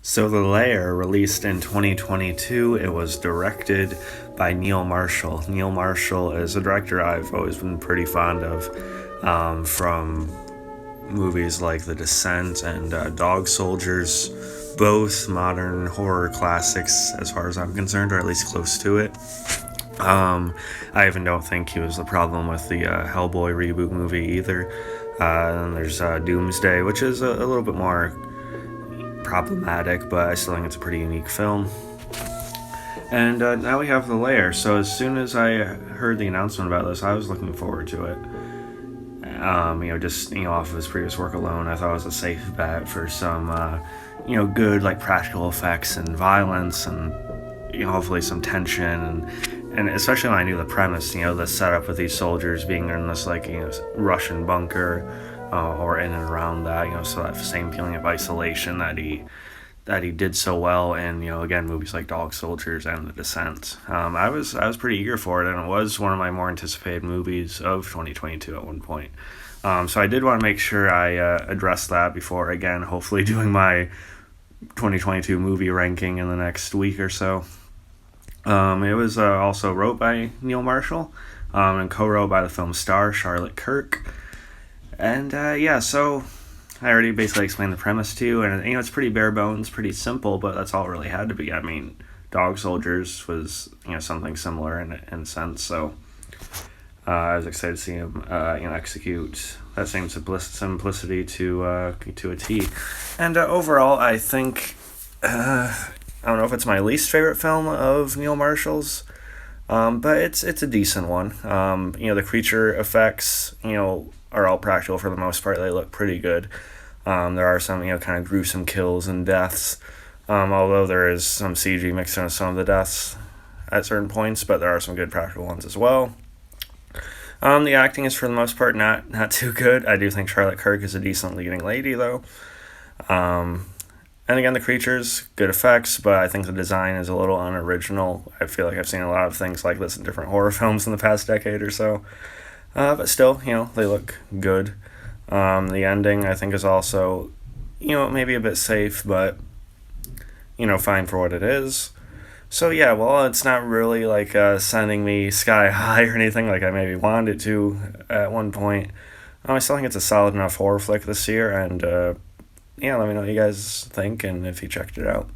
So the Lair released in 2022. It was directed by Neil Marshall. Neil Marshall is a director I've always been pretty fond of, from movies like The Descent and Dog Soldiers, both modern horror classics as far as I'm concerned, or at least close to it. I even don't think he was the problem with the Hellboy reboot movie either. And there's Doomsday, which is a little bit more problematic, but I still think it's a pretty unique film. And now we have The Lair. So as soon as I heard the announcement about this, I was looking forward to it. Just off of his previous work alone, I thought it was a safe bet for some, good like practical effects and violence, and hopefully some tension, and especially when I knew the premise, the setup with these soldiers being in this Russian bunker, or in and around that, so that same feeling of isolation that he did so well in, again, movies like Dog Soldiers and The Descent. I was pretty eager for it, and it was one of my more anticipated movies of 2022 at one point. So I did want to make sure I addressed that before, again, hopefully doing my 2022 movie ranking in the next week or so. It was also wrote by Neil Marshall, and co-wrote by the film star Charlotte Kirk. And so I already basically explained the premise to you, and it's pretty bare bones, pretty simple, but that's all it really had to be. I mean, Dog Soldiers was something similar in a sense, so I was excited to see him execute that same simplicity to a T. And overall, I think I don't know if it's my least favorite film of Neil Marshall's, but it's a decent one. The creature effects are all practical for the most part. They look pretty good. There are some kind of gruesome kills and deaths, although there is some CG mixed in with some of the deaths at certain points, but there are some good practical ones as well. The acting is for the most part not too good. I do think Charlotte Kirk is a decent leading lady though. And again, the creatures, good effects, but I think the design is a little unoriginal. I feel like I've seen a lot of things like this in different horror films in the past decade or so. But still, they look good. The ending, I think, is also, maybe a bit safe, but, fine for what it is. So, yeah, well, it's not really, sending me sky high or anything like I maybe wanted it to at one point. I still think it's a solid enough horror flick this year, and, let me know what you guys think and if you checked it out.